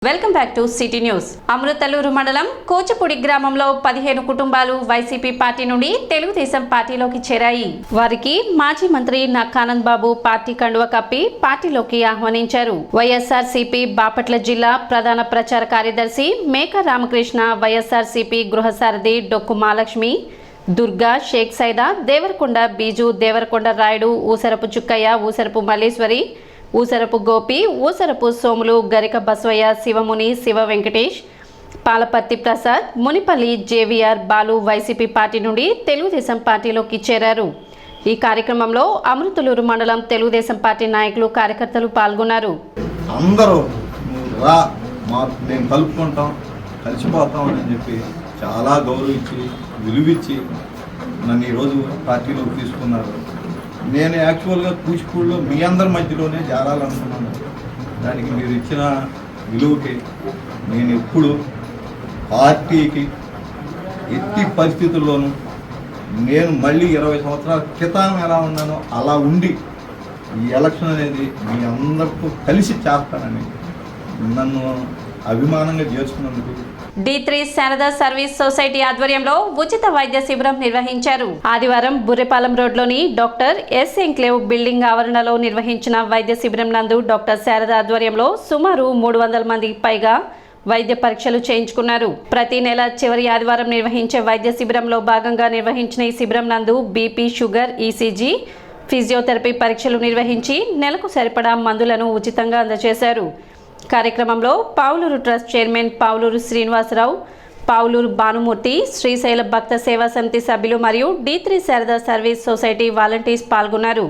Welcome back to city news. Amruthaluru మండలం కోచపూడి గ్రామంలో 15 కుటుంబాలు వైసీపీ పార్టీ నుండి తెలుగుదేశం పార్టీలోకి చేరాయి. వారికి మాజీ మంత్రి నక్కానంద్ బాబు పార్టీ కండువ కప్పి పార్టీలోకి ఆహ్వానించారు. వైఎస్ఆర్సీపీ బాపట్ల జిల్లా ప్రధాన ప్రచార కార్యదర్శి మేక రామకృష్ణ, వైఎస్ఆర్సీపీ గృహసారథి డొక్కు Mahalakshmi, Durga, Sheikh Saida, Devarakonda Biju, Devarakonda Rayudu, ఊసరపు Chukkayya, ఊసరపు Malleswari, ఊసరపు Gopi, Usarapu Somulu, Garika Basavayya, Shivamuni, Shiva Venkatesh, Palaparthi Prasad, Munipalli JVR Balu YCP party నుండి తెలుగుదేశం పార్టీలోకి చేరారు. ఈ కార్యక్రమంలో అమృతలూరు మండలం తెలుగుదేశం పార్టీ నాయకులు, కార్యకర్తలు పాల్గొన్నారు. అందరూ రా మేము కలుపుకుంటాం, కలిసిపోతాం అని చెప్పి చాలా గౌరవించి విలువిచ్చి నన్ను ఈరోజు పార్టీలోకి తీసుకున్నారు. నేను యాక్చువల్గా కూచిపూడిలో మీ అందరి మధ్యలోనే చేరాలనుకున్నాను. దానికి మీరు ఇచ్చిన విలువకి నేను ఎప్పుడు పార్టీకి ఎట్టి పరిస్థితుల్లోనూ నేను మళ్ళీ 20 సంవత్సరాల క్రితం ఎలా ఉన్నానో అలా ఉండి ఈ ఎలక్షన్ అనేది మీ అందరితో కలిసి చేస్తానని నన్ను అభిమానంగా చేస్తున్నందుకు D3 శారదా సర్వీస్ సొసైటీ ఆధ్వర్యంలో ఉచిత వైద్య శిబిరం నిర్వహించారు. ఆదివారం బుర్రెపాలెం రోడ్లోని డాక్టర్ ఎస్ ఎంక్లేవ్ బిల్డింగ్ ఆవరణలో నిర్వహించిన వైద్య శిబిరం నందు డాక్టర్ శారదా ఆధ్వర్యంలో సుమారు 300 మందికి పైగా వైద్య పరీక్షలు చేయించుకున్నారు. ప్రతి నెల చివరి ఆదివారం నిర్వహించే వైద్య శిబిరంలో భాగంగా నిర్వహించిన ఈ శిబిరం నందు బీపీ, షుగర్, ఈసీజీ, ఫిజియోథెరపీ పరీక్షలు నిర్వహించి నెలకు సరిపడా మందులను ఉచితంగా అందజేశారు. కార్యక్రమంలో పావులూరు ట్రస్ట్ చైర్మన్ పావులూరు శ్రీనివాసరావు, పావులూరు భానుమూర్తి, శ్రీశైల భక్త సేవా సమితి సభ్యులు మరియు D3 Sharada service society volunteers పాల్గొన్నారు.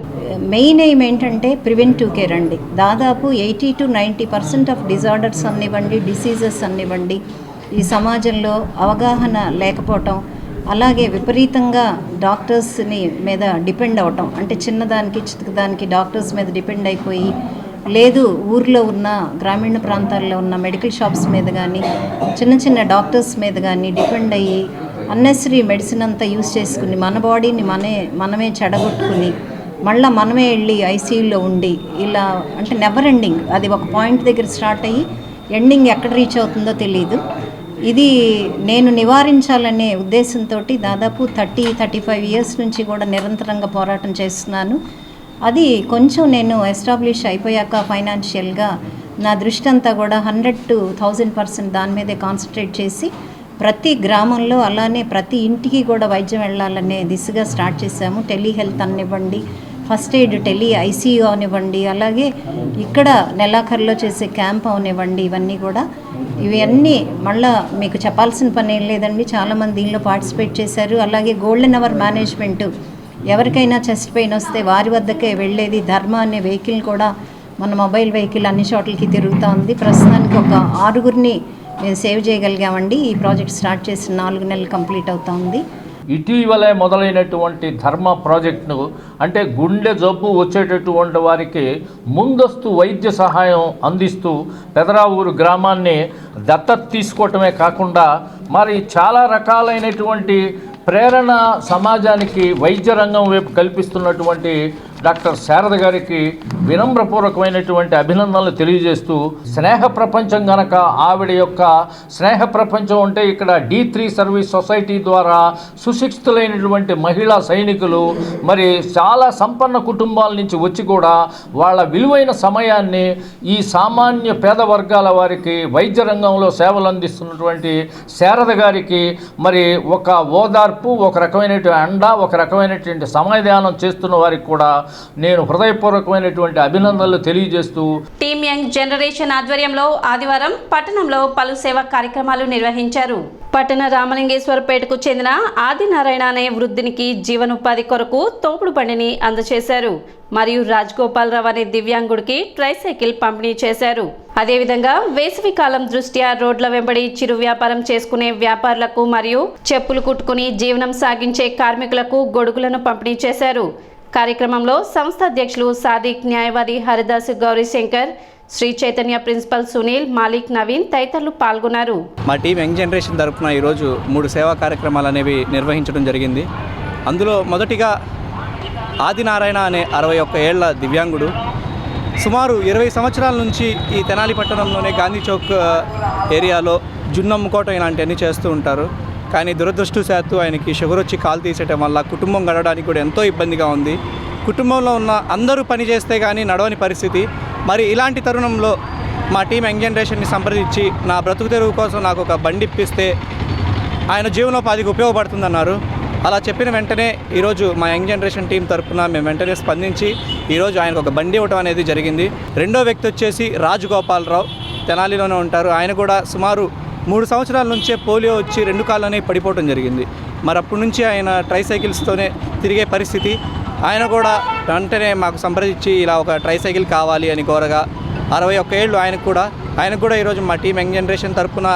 మెయిన్ ఎయిమ్ ఏంటంటే ప్రివెంటివ్ కేర్ అండి. దాదాపు 80 to 90% ఆఫ్ డిజార్డర్స్ అనివ్వండి, డిసీజెస్ అనివ్వండి, ఈ సమాజంలో అవగాహన లేకపోవటం, అలాగే విపరీతంగా డాక్టర్స్ని మీద డిపెండ్ అవటం, అంటే చిన్నదానికి చిన్నదానికి డాక్టర్స్ మీద డిపెండ్ అయిపోయి, లేదు ఊర్లో ఉన్న గ్రామీణ ప్రాంతాల్లో ఉన్న మెడికల్ షాప్స్ మీద కానీ చిన్న చిన్న డాక్టర్స్ మీద కానీ డిపెండ్ అయ్యి అన్నెసరీ మెడిసిన్ అంతా యూజ్ చేసుకుని మన బాడీని మనమే చెడగొట్టుకుని మళ్ళీ మనమే వెళ్ళి ఐసీయూలో ఉండి ఇలా అంటే నెవర్ ఎండింగ్. అది ఒక పాయింట్ దగ్గర స్టార్ట్ అయ్యి ఎండింగ్ ఎక్కడ రీచ్ అవుతుందో తెలియదు. ఇది నేను నివారించాలనే ఉద్దేశంతో దాదాపు 30-35 ఇయర్స్ నుంచి కూడా నిరంతరంగా పోరాటం చేస్తున్నాను. అది కొంచెం నేను ఎస్టాబ్లిష్ అయిపోయాక ఫైనాన్షియల్గా నా దృష్టి అంతా కూడా 100 to 1000% దాని మీదే కాన్సన్ట్రేట్ చేసి ప్రతి గ్రామంలో అలానే ప్రతి ఇంటికి కూడా వైద్యం వెళ్ళాలనే దిశగా స్టార్ట్ చేశాము. టెలిహెల్త్ అనివ్వండి, ఫస్ట్ ఎయిడ్ ఐసీయూ అవనివ్వండి, అలాగే ఇక్కడ నెలాఖరులో చేసే క్యాంప్ అవనివ్వండి, ఇవన్నీ మళ్ళీ మీకు చెప్పాల్సిన పని ఏం లేదండి. చాలామంది దీనిలో పార్టిసిపేట్ చేశారు. అలాగే గోల్డెన్ అవర్ మేనేజ్మెంటు, ఎవరికైనా చెస్ట్ పెయిన్ వస్తే వారి వద్దకే వెళ్ళేది. ధర్మ అనే వెహికల్ కూడా మన మొబైల్ వెహికల్ అన్ని చోట్లకి తిరుగుతూ ఉంది. ప్రస్తుతానికి ఒక 6గురిని మేము సేవ్ చేయగలిగామండి. ఈ ప్రాజెక్ట్ స్టార్ట్ చేసి 4 నెలలు కంప్లీట్ అవుతా ఉంది. ఇటీవలే మొదలైనటువంటి ధర్మ ప్రాజెక్టును అంటే గుండె జబ్బు వచ్చేటటువంటి వారికి ముందస్తు వైద్య సహాయం అందిస్తూ పెదరావూరు గ్రామాన్ని దత్తత తీసుకోవటమే కాకుండా మరి చాలా రకాలైనటువంటి ప్రేరణ సమాజానికి వైద్య రంగం వైపు కల్పిస్తున్నటువంటి డాక్టర్ శారద గారికి వినమ్రపూర్వకమైనటువంటి అభినందనలు తెలియజేస్తూ, స్నేహ ప్రపంచం గనక ఆవిడ యొక్క స్నేహ ప్రపంచం అంటే ఇక్కడ D3 సర్వీస్ సొసైటీ ద్వారా సుశిక్షితులైనటువంటి మహిళా సైనికులు మరి చాలా సంపన్న కుటుంబాల నుంచి వచ్చి కూడా వాళ్ళ విలువైన సమయాన్ని ఈ సామాన్య పేద వర్గాల వారికి వైద్య రంగంలో సేవలు అందిస్తున్నటువంటి శారద గారికి మరి ఒక ఓదార్పు, ఒక రకమైనటువంటి అండ, ఒక రకమైనటువంటి సమాధానం చేస్తున్న వారికి కూడా నేను హృదయపూర్వకమైనటువంటి అభినందనలు తెలియజేస్తూ టీమ్ యంగ్ జనరేషన్ ఆధ్వర్యంలో ఆదివారం పట్టణంలో పలు సేవా కార్యక్రమాలు నిర్వహించారు. పట్టణ రామలింగేశ్వరపేటకు చెందిన ఆదినారాయణ అనే వృద్ధునికి జీవనోపాధి కొరకు తోపుడు బండిని అందజేశారు. మరియు రాజగోపాలరావు అనే దివ్యాంగుడికి ట్రైసైకిల్ పంపిణీ చేశారు. అదేవిధంగా వేసవి కాలం దృష్ట్యా రోడ్ల వెంబడి చిరు వ్యాపారం చేసుకునే వ్యాపారులకు మరియు చెప్పులు కుట్టుకుని జీవనం సాగించే కార్మికులకు గొడుగులను పంపిణీ చేశారు. కార్యక్రమంలో సంస్థ అధ్యక్షులు సాదిక్, న్యాయవాది హరిదాసు, గౌరీశంకర్, శ్రీ చైతన్య ప్రిన్సిపల్ సునీల్, మాలిక్, నవీన్ తదితరులు పాల్గొన్నారు. మా టీం యంగ్ జనరేషన్ తరఫున ఈరోజు 3 సేవా కార్యక్రమాలు అనేవి నిర్వహించడం జరిగింది. అందులో మొదటిగా ఆదినారాయణ అనే 61 ఏళ్ల దివ్యాంగుడు సుమారు 20 సంవత్సరాల నుంచి ఈ తెనాలి పట్టణంలోనే గాంధీ చౌక్ ఏరియాలో జున్నమ్ముకోవటం ఇలాంటివన్నీ చేస్తూ ఉంటారు. కానీ దురదృష్టవశాత్తు ఆయనకి షుగర్ వచ్చి కాలు తీసేయటం వల్ల కుటుంబం గడవడానికి కూడా ఎంతో ఇబ్బందిగా ఉంది. కుటుంబంలో ఉన్న అందరూ పని చేస్తే కానీ నడవని పరిస్థితి. మరి ఇలాంటి తరుణంలో మా టీం యంగ్ జనరేషన్ని సంప్రదించి నా బ్రతుకు తెరువు కోసం నాకు ఒక బండి ఇప్పిస్తే ఆయన జీవనోపాధికి ఉపయోగపడుతుందన్నారు. అలా చెప్పిన వెంటనే ఈరోజు మా యంగ్ జనరేషన్ టీం తరఫున మేము వెంటనే స్పందించి ఈరోజు ఆయనకు ఒక బండి ఇవ్వడం అనేది జరిగింది. రెండో వ్యక్తి వచ్చేసి రాజగోపాలరావు, తెనాలిలోనే ఉంటారు. ఆయన కూడా సుమారు 3 సంవత్సరాల నుంచే పోలియో వచ్చి 2 కాళ్ళనే పడిపోవడం జరిగింది. మరి అప్పటి నుంచి ఆయన ట్రైసైకిల్స్తోనే తిరిగే పరిస్థితి. ఆయన కూడా వెంటనే మాకు సంప్రదించి ఇలా ఒక ట్రైసైకిల్ కావాలి అని కోరగా 61 ఏళ్ళు ఆయనకు కూడా ఈరోజు మా టీం యంగ్ జనరేషన్ తరఫున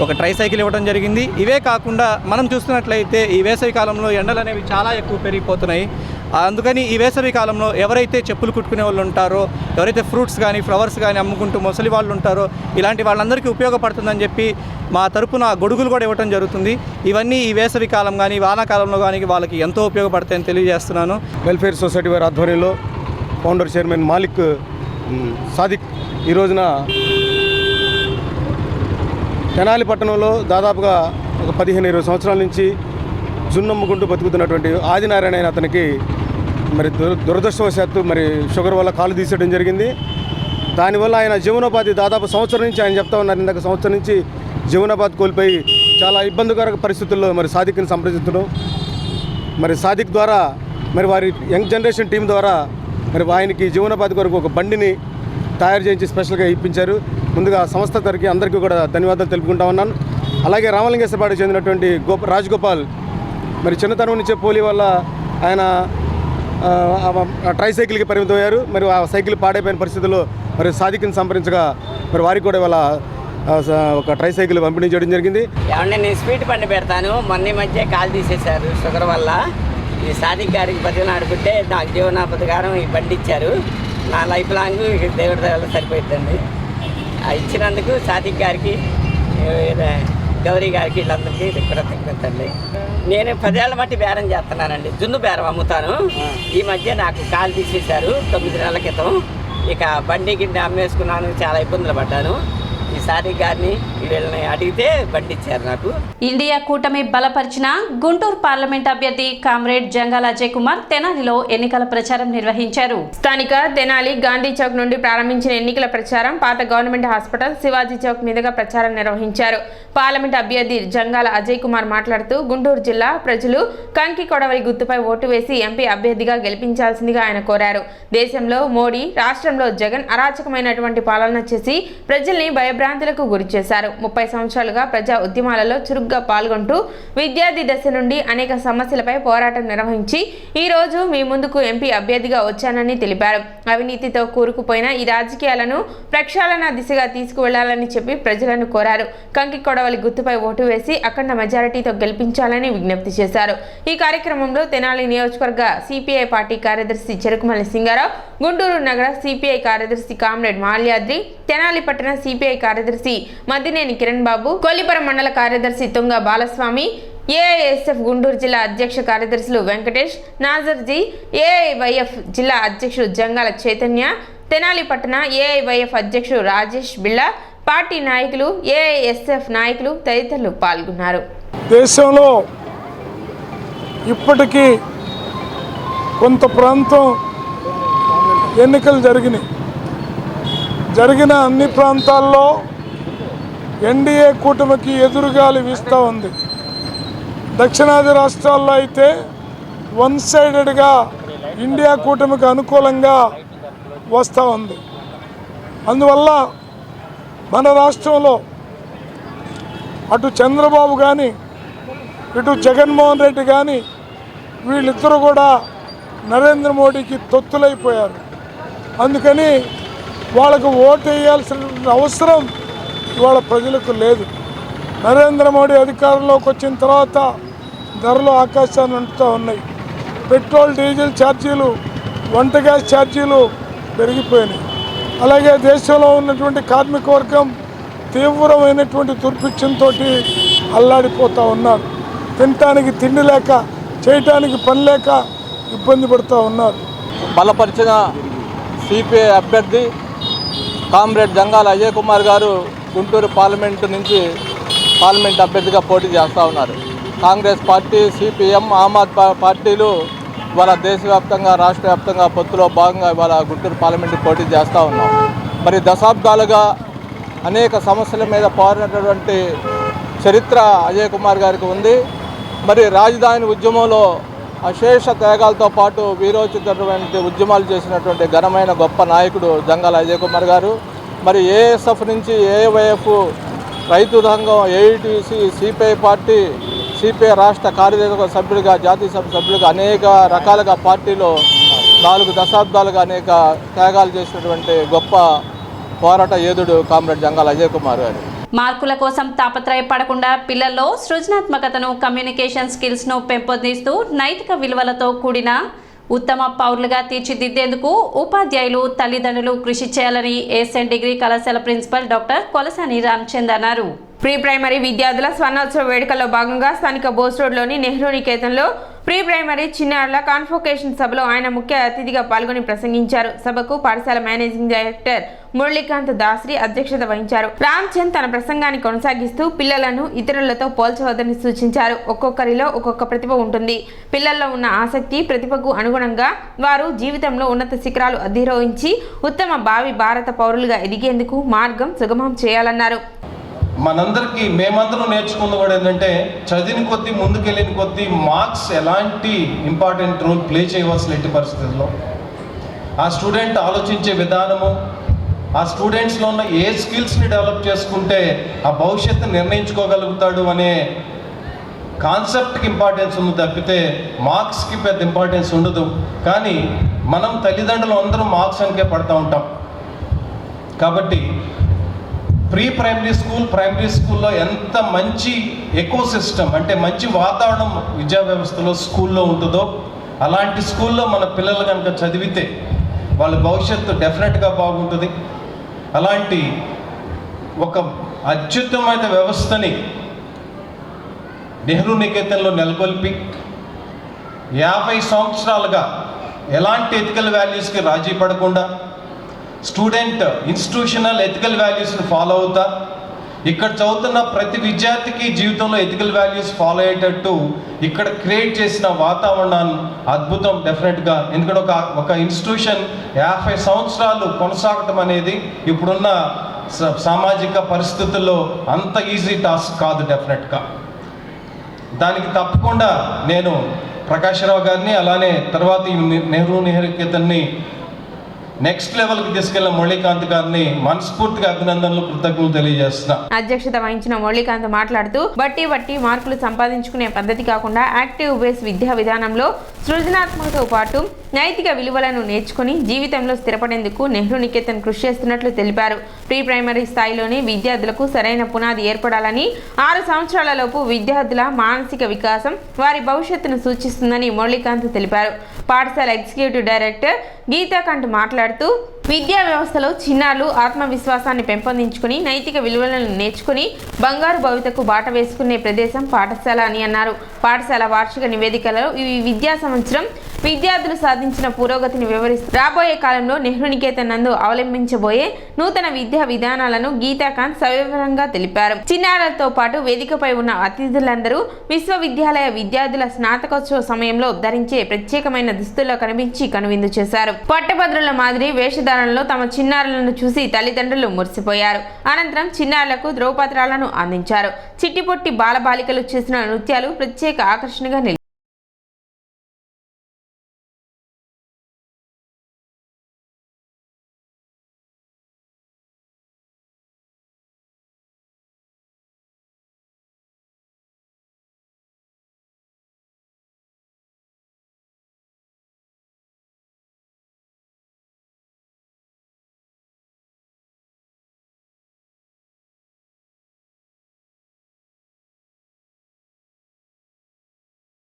ఒక ట్రైసైకిల్ ఇవ్వడం జరిగింది. ఇవే కాకుండా మనం చూస్తున్నట్లయితే ఈ వేసవి కాలంలో ఎండలు అనేవి చాలా ఎక్కువ పెరిగిపోతున్నాయి. అందుకని ఈ వేసవి కాలంలో ఎవరైతే చెప్పులు కుట్టుకునే వాళ్ళు ఉంటారో, ఎవరైతే ఫ్రూట్స్ కానీ ఫ్లవర్స్ కానీ అమ్ముకుంటూ ముసలి వాళ్ళు ఉంటారో ఇలాంటి వాళ్ళందరికీ ఉపయోగపడుతుందని చెప్పి మా తరపున గొడుగులు కూడా ఇవ్వడం జరుగుతుంది. ఇవన్నీ ఈ వేసవి కాలం కానీ వానాకాలంలో కానీ వాళ్ళకి ఎంతో ఉపయోగపడతాయని తెలియజేస్తున్నాను. వెల్ఫేర్ సొసైటీ వారి ఆధ్వర్యంలో ఫౌండర్ చైర్మన్ మాలిక్ సాదిక్ ఈ రోజున తెనాలి పట్టణంలో దాదాపుగా ఒక 15-20 సంవత్సరాల నుంచి జున్నమ్ముకుంటూ బతుకుతున్నటువంటి ఆదినారాయణ అయిన అతనికి మరి దురదృష్టవశాత్తు మరి షుగర్ వల్ల కాలు తీసేయడం జరిగింది. దానివల్ల ఆయన జీవనోపాధి దాదాపు సంవత్సరం నుంచి ఆయన చెప్తా ఉన్నారు, ఇందాక సంవత్సరం నుంచి జీవనోపాధి కోల్పోయి చాలా ఇబ్బందికర పరిస్థితుల్లో మరి సాదిక్ని సంప్రదించడం, మరి సాదిక్ ద్వారా మరి వారి యంగ్ జనరేషన్ టీం ద్వారా మరి ఆయనకి జీవనోపాధి కొరకు ఒక బండిని తయారు చేయించి స్పెషల్గా ఇప్పించారు. ముందుగా సంస్థ తరఫున అందరికీ కూడా ధన్యవాదాలు తెలుపుకుంటా ఉన్నాను. అలాగే రామలింగేశ్వరపాటికి చెందినటువంటి రాజగోపాల్ మరి చిన్నతనం నుంచే పోలియో వల్ల ఆయన ట్రైసైకిల్కి పరిమితమయ్యారు. మరి ఆ సైకిల్ పాడైపోయిన పరిస్థితుల్లో మరి సాదిక్ని సంప్రదించగా మరి వారికి కూడా ఇవాళ ఒక ట్రైసైకిల్ పంపిణీ చేయడం జరిగింది. ఏమంటే నేను స్వీట్ బండి పెడతాను, మొన్న మధ్య కాలు తీసేశారు షుగర్ వల్ల. ఈ సాదిక్ గారికి బతికి ఆడుకుంటే నాకు జీవనోపాధికారం ఈ బండి ఇచ్చారు. నా లైఫ్ లాంగ్ దేవుడి దగ్గర సరిపోతుందండి. ఇచ్చినందుకు సాదిక్ గారికి, గౌరీ గారికి, వీళ్ళందరికీ కృతజ్ఞతలండి. నేను 10 ఏళ్ల మట్టి బేరం చేస్తున్నానండి, జున్ను బేరం అమ్ముతాను. ఈ మధ్య నాకు కాలు తీసేశారు 9 నెలల క్రితం. ఇక బండి గిన్నె అమ్మేసుకున్నాను, చాలా ఇబ్బందులు పడ్డాను. ఈ సాదిక్ గారిని వీళ్ళని అడిగితే బండి ఇచ్చారు నాకు. ఇండియా కూటమి బలపరిచిన గుంటూరు పార్లమెంట్ అభ్యర్థి కామ్రేడ్ జంగాల అజయ్ కుమార్ తెనాలిలో ఎన్నికల ప్రచారం నిర్వహించారు. స్థానిక తెనాలి గాంధీ చౌక్ నుండి ప్రారంభించిన ఎన్నికల ప్రచారం పాత గవర్నమెంట్ హాస్పిటల్ శివాజీ చౌక్ మీదుగా ప్రచారం నిర్వహించారు. పార్లమెంట్ అభ్యర్థి జంగాల అజయ్ కుమార్ మాట్లాడుతూ గుంటూరు జిల్లా ప్రజలు కంకి కొడవలి గుర్తుపై ఓటు వేసి ఎంపీ అభ్యర్థిగా గెలిపించాల్సిందిగా ఆయన కోరారు. దేశంలో మోడీ, రాష్ట్రంలో జగన్ అరాచకమైనటువంటి పాలన చేసి ప్రజల్ని భయభ్రాంతులకు గురి చేశారు. 30 సంవత్సరాలుగా ప్రజా ఉద్యమాలలో చురుగ్గా పాల్గొంటూ విద్యార్థి దశ నుండి అనేక సమస్యలపై పోరాటం నిర్వహించి ఈ రోజు మీ ముందుకు ఎంపీ అభ్యర్థిగా వచ్చానని తెలిపారు. అవినీతితో కూరుకుపోయిన ఈ రాజకీయాలను ప్రక్షాళన దిశగా తీసుకువెళ్లాలని చెప్పి ప్రజలను కోరారు. కంకి కొడవలి గుర్తుపై ఓటు వేసి అఖండ మెజారిటీతో గెలిపించాలని విజ్ఞప్తి చేశారు. ఈ కార్యక్రమంలో తెనాలి నియోజకవర్గ సిపిఐ పార్టీ కార్యదర్శి చెరుకుమల్లి సింగారావు, గుంటూరు నగర సిపిఐ కార్యదర్శి కామ్రేడ్ మాల్యాద్రి, తెనాలి పట్టణ సిపిఐ కార్యదర్శి మద్దినేని కిరణ్ బాబు, కొల్లిపురం మండల కార్యదర్శి తుంగ బాలస్వామి, ఏఐఎస్ఎఫ్ గుంటూరు జిల్లా అధ్యక్ష కార్యదర్శులు వెంకటేష్, నాజర్జీ, ఏఐవైఎఫ్ జిల్లా అధ్యక్షుడు జంగాల చైతన్య, తెనాలి పట్టణ ఏఐవైఎఫ్ అధ్యక్షుడు రాజేష్ బిళ్ళా, పార్టీ నాయకులు, ఏఐఎస్ఎఫ్ నాయకులు తదితరులు పాల్గొన్నారు. దేశంలో ఇప్పటికీ కొంత ప్రాంతం ఎన్నికలు జరిగిన అన్ని ప్రాంతాల్లో ఎన్డీఏ కూటమికి ఎదురుగాలి వీస్తూ ఉంది. దక్షిణాది రాష్ట్రాల్లో అయితే వన్ సైడెడ్గా ఇండియా కూటమికి అనుకూలంగా వస్తూ ఉంది. అందువల్ల మన రాష్ట్రంలో అటు చంద్రబాబు కానీ ఇటు జగన్మోహన్ రెడ్డి కానీ వీళ్ళిద్దరూ కూడా నరేంద్ర మోడీకి తొత్తులైపోయారు. అందుకని వాళ్ళకు ఓటు వేయాల్సిన అవసరం ఇవాళ ప్రజలకు లేదు. నరేంద్ర మోడీ అధికారంలోకి వచ్చిన తర్వాత ధరలు ఆకాశాన్ని అంటుతూ ఉన్నాయి. పెట్రోల్, డీజిల్ ఛార్జీలు, వంట గ్యాస్ ఛార్జీలు పెరిగిపోయినాయి. అలాగే దేశంలో ఉన్నటువంటి కార్మిక వర్గం తీవ్రమైనటువంటి దుర్భిక్షంతో అల్లాడిపోతూ ఉన్నారు. తినటానికి తిండి లేక, చేయటానికి పని లేక ఇబ్బంది పడుతూ ఉన్నారు. బలపరిచిన సిపిఐ అభ్యర్థి కామ్రేడ్ జంగాల అజయ్ కుమార్ గారు గుంటూరు పార్లమెంటు నుంచి పార్లమెంట్ అభ్యర్థిగా పోటీ చేస్తూ ఉన్నారు. కాంగ్రెస్ పార్టీ, సిపిఎం, ఆమ్ ఆద్మీ పార్టీలు ఇవాళ దేశవ్యాప్తంగా, రాష్ట్ర వ్యాప్తంగా పొత్తులో భాగంగా ఇవాళ గుంటూరు పార్లమెంటు పోటీ చేస్తూ ఉన్నాం. మరి దశాబ్దాలుగా అనేక సమస్యల మీద పోరాడినటువంటి చరిత్ర అజయ్ కుమార్ గారికి ఉంది. మరి రాజధాని ఉద్యమంలో అశేష త్యాగాలతో పాటు వీరోచితమైన ఉద్యమాలు చేసినటువంటి ఘనమైన గొప్ప నాయకుడు జంగాల అజయ్ కుమార్ గారు. మరి ఏఎస్ఎఫ్ నుంచి ఏవైఎఫ్, రైతు సంఘం, ఏఐటీసీ, సిపిఐ పార్టీ, సిపిఐ రాష్ట్ర కార్యవర్గ సభ్యుడిగా, జాతీయ సభ్యుడిగా అనేక రకాలుగా పార్టీలో 4 దశాబ్దాలుగా అనేక త్యాగాలు చేసినటువంటి గొప్ప పోరాట యోధుడు కామ్రేడ్ జంగాల అజయ్ కుమార్ గారు. మార్కుల కోసం తాపత్రయపడకుండా పిల్లల్లో సృజనాత్మకతను, కమ్యూనికేషన్ స్కిల్స్ను పెంపొందిస్తూ నైతిక విలువలతో కూడిన ఉత్తమ పౌరులుగా తీర్చిదిద్దేందుకు ఉపాధ్యాయులు, తల్లిదండ్రులు కృషి చేయాలని ఏఎస్ఎన్ డిగ్రీ కళాశాల ప్రిన్సిపల్ డాక్టర్ కొలసాని రామచంద్ అన్నారు. ప్రీ ప్రైమరీ విద్యార్థుల స్వర్ణోత్సవ వేడుకల్లో భాగంగా స్థానిక బోస్ రోడ్లోని నెహ్రూ నికేతన్లో ప్రీ ప్రైమరీ చిన్నారుల కాన్వోకేషన్ సభలో ఆయన ముఖ్య అతిథిగా పాల్గొని ప్రసంగించారు. సభకు పాఠశాల మేనేజింగ్ డైరెక్టర్ మురళీకాంత్ దాస్రి అధ్యక్షత వహించారు. రామ్చంద్ తన ప్రసంగాన్ని కొనసాగిస్తూ పిల్లలను ఇతరులతో పోల్చవద్దని సూచించారు. ఒక్కొక్కరిలో ఒక్కొక్క ప్రతిభ ఉంటుంది. పిల్లల్లో ఉన్న ఆసక్తి, ప్రతిభకు అనుగుణంగా వారు జీవితంలో ఉన్నత శిఖరాలు అధిరోహించి ఉత్తమ భావి భారత పౌరులుగా ఎదిగేందుకు మార్గం సుగమం చేయాలన్నారు. మనందరికీ మేమందరం నేర్చుకుంది కూడా ఏంటంటే, చదివిన కొద్దీ ముందుకెళ్ళిన కొద్దీ మార్క్స్ ఎలాంటి ఇంపార్టెంట్ రోల్ ప్లే చేయవలసిన ఎట్టి పరిస్థితుల్లో ఆ స్టూడెంట్ ఆలోచించే విధానము, ఆ స్టూడెంట్స్లో ఉన్న ఏ స్కిల్స్ని డెవలప్ చేసుకుంటే ఆ భవిష్యత్తు నిర్ణయించుకోగలుగుతాడు అనే కాన్సెప్ట్కి ఇంపార్టెన్స్ ఉంది తప్పితే మార్క్స్కి పెద్ద ఇంపార్టెన్స్ ఉండదు. కానీ మనం తల్లిదండ్రులు అందరం మార్క్స్ అంకే పడుతూ ఉంటాం. కాబట్టి ప్రీ ప్రైమరీ స్కూల్, ప్రైమరీ స్కూల్లో ఎంత మంచి ఎకోసిస్టమ్ అంటే మంచి వాతావరణం విద్యా వ్యవస్థలో స్కూల్లో ఉంటుందో అలాంటి స్కూల్లో మన పిల్లలు కనుక చదివితే వాళ్ళ భవిష్యత్తు డెఫినెట్గా బాగుంటుంది. అలాంటి ఒక అత్యుత్తమైన వ్యవస్థని నెహ్రూ నికేతన్లో నెలకొల్పి 50 సంవత్సరాలుగా ఎలాంటి ఎథికల్ వాల్యూస్కి రాజీ పడకుండా స్టూడెంట్ ఇన్స్టిట్యూషనల్ ఎథికల్ వాల్యూస్ని ఫాలో అవుతా ఇక్కడ చదువుతున్న ప్రతి విద్యార్థికి జీవితంలో ఎథికల్ వాల్యూస్ ఫాలో అయ్యేటట్టు ఇక్కడ క్రియేట్ చేసిన వాతావరణాన్ని అద్భుతం డెఫినెట్గా. ఎందుకంటే ఒక ఇన్స్టిట్యూషన్ 50 సంవత్సరాలు కొనసాగటం అనేది ఇప్పుడున్న సామాజిక పరిస్థితుల్లో అంత ఈజీ టాస్క్ కాదు డెఫినెట్గా. దానికి తప్పకుండా నేను ప్రకాశ్రావు గారిని, అలానే తర్వాత ఈ నెహ్రూ నికేతన్ని నెక్స్ట్ లెవెల్కి తీసుకెళ్లిన మురళీకాంత్ గారిని మనస్ఫూర్తిగా అభినందనలు, కృతజ్ఞతలు తెలియజేస్తున్నా. అధ్యక్షత వహించిన మురళీకాంత్ మాట్లాడుతూ బట్టి మార్కులు సంపాదించుకునే పద్ధతి కాకుండా యాక్టివ్ బేస్ విద్యా విధానంలో సృజనాత్మకతో పాటు నైతిక విలువలను నేర్చుకుని జీవితంలో స్థిరపడేందుకు నెహ్రూ నికేతన్ కృషి చేస్తున్నట్లు తెలిపారు. ప్రీ ప్రైమరీ స్థాయిలోనే విద్యార్థులకు సరైన పునాది ఏర్పడాలని, 6 సంవత్సరాలలోపు విద్యార్థుల మానసిక వికాసం వారి భవిష్యత్తును సూచిస్తుందని మురళీకాంత్ తెలిపారు. పాఠశాల ఎగ్జిక్యూటివ్ డైరెక్టర్ గీతాకాంత్ మాట్లాడుతూ విద్యా వ్యవస్థలో చిన్నారులు ఆత్మవిశ్వాసాన్ని పెంపొందించుకుని నైతిక విలువలను నేర్చుకుని బంగారు భవితకు బాట వేసుకునే ప్రదేశం పాఠశాల అని అన్నారు. పాఠశాల వార్షిక నివేదికలలో ఈ విద్యా సంవత్సరం విద్యార్థులు సాధించిన పురోగతిని వివరిస్తూ రాబోయే కాలంలో నెహ్రూ నికేతన్ నందు అవలంబించబోయే నూతన విద్యా విధానాలను గీతాకాంత్ సవివరంగా తెలిపారు. చిన్నారులతో పాటు వేదికపై ఉన్న అతిథులందరూ విశ్వవిద్యాలయ విద్యార్థుల స్నాతకోత్సవ సమయంలో ధరించే ప్రత్యేకమైన దుస్తుల్లో కనిపించి కనువిందు చేశారు. పట్టభద్రుల మాదిరి వేషధారణలో తమ చిన్నారులను చూసి తల్లిదండ్రులు మురిసిపోయారు. అనంతరం చిన్నారులకు ద్రౌపత్రాలను అందించారు. చిట్టిపొట్టి బాలబాలికలు చేసిన నృత్యాలు ప్రత్యేక ఆకర్షణగా నిలిచారు.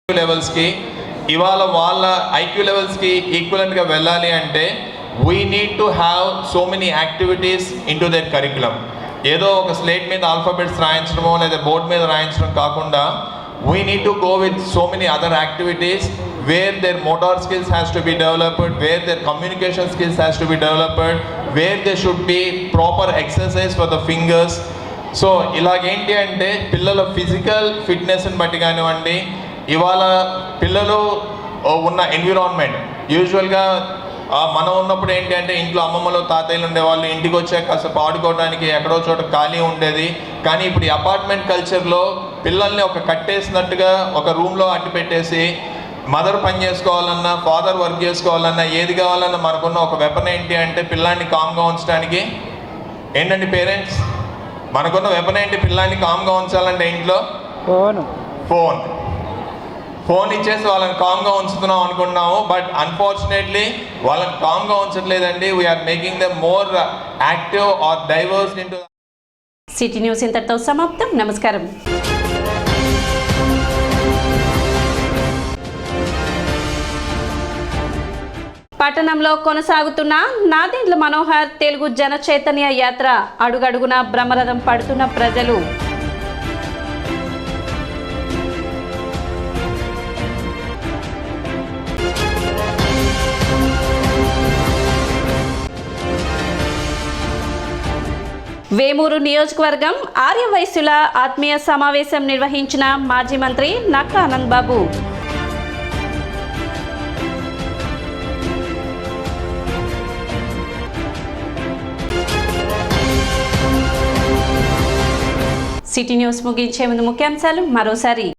లెవెల్స్కి ఇవాళ వాళ్ళ ఐక్యూ లెవెల్స్కి ఈక్వలెంట్గా వెళ్ళాలి అంటే we need to have so many activities in to their curriculum. ఏదో ఒక స్లేట్ మీద ఆల్ఫాబెట్స్ రాయించడమో లేదా బోర్డ్ మీద రాయించడం కాకుండా we need to go with so many other activities where their motor skills has to be developed, where their communication skills has to be developed, where there should be proper exercise for the fingers. So ఇలాగేంటి అంటే పిల్లల physical ఫిట్నెస్ని బట్టి కానివ్వండి, ఇవాళ పిల్లలు ఉన్న environment యూజువల్గా మనం ఉన్నప్పుడు ఏంటి అంటే ఇంట్లో అమ్మమ్మలు తాతయ్యలు ఉండేవాళ్ళు, ఇంటికి వచ్చాక కాసేపు ఆడుకోవడానికి ఎక్కడో చోట ఖాళీ ఉండేది. కానీ ఇప్పుడు ఈ అపార్ట్మెంట్ కల్చర్లో పిల్లల్ని ఒక కట్టేసినట్టుగా ఒక రూమ్లో అట్టి పెట్టేసి మదర్ పని చేసుకోవాలన్నా, ఫాదర్ వర్క్ చేసుకోవాలన్నా, ఏది కావాలన్నా మనకున్న ఒక వెపన్ ఏంటి అంటే పిల్లాన్ని కామ్గా ఉంచడానికి ఏంటండి పేరెంట్స్, మనకున్న వెపన్ ఏంటి పిల్లాన్ని కామ్గా ఉంచాలంటే ఇంట్లో ఫోన్ ఇచ్చేసి వాళ్ళని కామ్గా ఉంచుతున్నాం అనుకుంటున్నాము. బట్ అన్ఫార్చునేట్లీ వాళ్ళని కామ్గా ఉంచట్లేదండి. We are making them more active or diverse into. City news ఇంతటితో సమాప్తం. నమస్కారం. పట్టణంలో కొనసాగుతున్న నాదెండ్ల మనోహర్ తెలుగు జన చైతన్య యాత్ర, అడుగడుగున బ్రహ్మరథం పడుతున్న ప్రజలు. వేమూరు నియోజకవర్గం ఆర్యవైశ్యుల ఆత్మీయ సమావేశం నిర్వహించిన మాజీ మంత్రి నక్కా ఆనంద్ బాబు. సిటీ న్యూస్ ముగించే ముందు ముఖ్యాంశాలు మరోసారి.